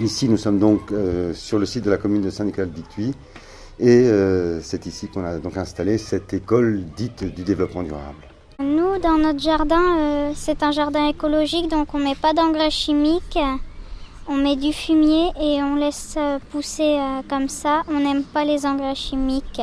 Ici, nous sommes donc sur le site de la commune de Saint-Nicolas-de-Victuy et c'est ici qu'on a donc installé cette école dite du développement durable. Nous, dans notre jardin, c'est un jardin écologique, donc on ne met pas d'engrais chimiques. On met du fumier et on laisse pousser comme ça. On n'aime pas les engrais chimiques.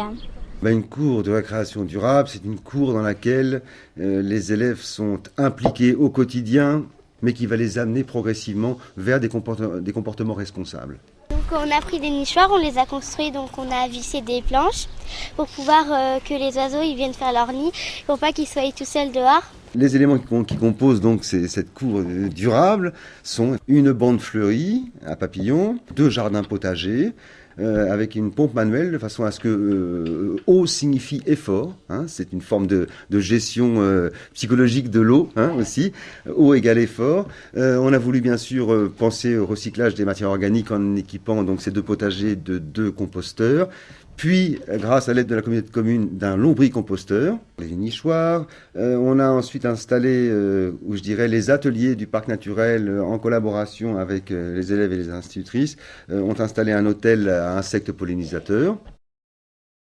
Une cour de récréation durable, c'est une cour dans laquelle les élèves sont impliqués au quotidien, mais qui va les amener progressivement vers des comportements responsables. Donc on a pris des nichoirs, on les a construits, donc on a vissé des planches pour pouvoir que les oiseaux ils viennent faire leur nid, pour pas qu'ils soient tout seuls dehors. Les éléments qui composent donc cette cour durable sont une bande fleurie à papillons, 2 jardins potagers, avec une pompe manuelle de façon à ce que eau signifie effort, c'est une forme de gestion psychologique de l'eau aussi, eau égale effort. On a voulu bien sûr penser au recyclage des matières organiques en équipant donc ces 2 potagers de 2 composteurs. Puis, grâce à l'aide de la communauté de communes, d'un lombricomposteur, les nichoirs. On a ensuite installé, les ateliers du parc naturel en collaboration avec les élèves et les institutrices, ont installé un hôtel à insectes pollinisateurs.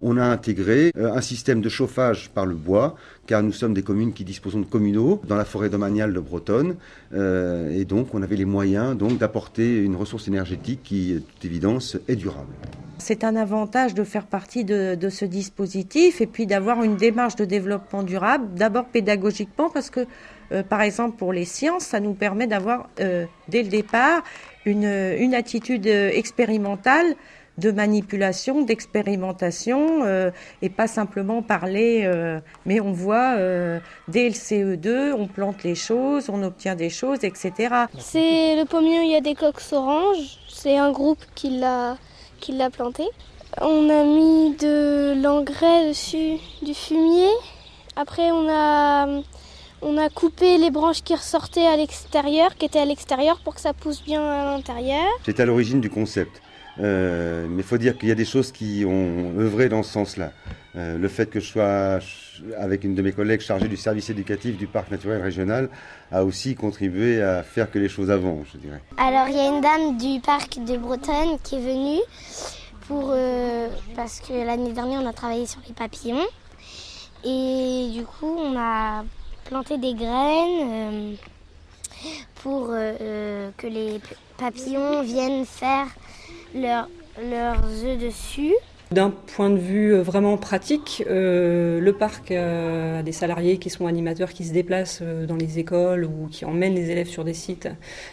On a intégré un système de chauffage par le bois, car nous sommes des communes qui disposons de communaux dans la forêt domaniale de Bretonne. Et donc, on avait les moyens d'apporter une ressource énergétique qui, de toute évidence, est durable. C'est un avantage de faire partie de ce dispositif et puis d'avoir une démarche de développement durable, d'abord pédagogiquement parce que, par exemple, pour les sciences, ça nous permet d'avoir, dès le départ, une attitude expérimentale de manipulation, d'expérimentation et pas simplement parler, mais on voit dès le CE2, on plante les choses, on obtient des choses, etc. C'est le pommier où il y a des coques oranges, c'est un groupe qui l'a planté. On a mis de l'engrais dessus, du fumier. Après on a coupé les branches qui ressortaient à l'extérieur, qui étaient à l'extérieur pour que ça pousse bien à l'intérieur. C'est à l'origine du concept. Mais il faut dire qu'il y a des choses qui ont œuvré dans ce sens-là. Le fait que je sois avec une de mes collègues chargée du service éducatif du parc naturel régional a aussi contribué à faire que les choses avancent, je dirais. Alors il y a une dame du parc de Bretonne qui est venue parce que l'année dernière on a travaillé sur les papillons et du coup on a planté des graines pour que les papillons viennent faire leurs œufs dessus. D'un point de vue vraiment pratique, le parc a des salariés qui sont animateurs, qui se déplacent dans les écoles ou qui emmènent les élèves sur des sites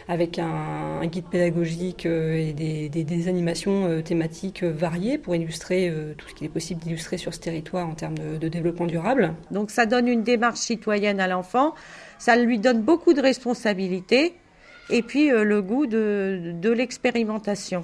avec un guide pédagogique et des animations thématiques variées pour illustrer tout ce qu'il est possible d'illustrer sur ce territoire en termes de développement durable. Donc ça donne une démarche citoyenne à l'enfant, ça lui donne beaucoup de responsabilités et puis le goût de l'expérimentation.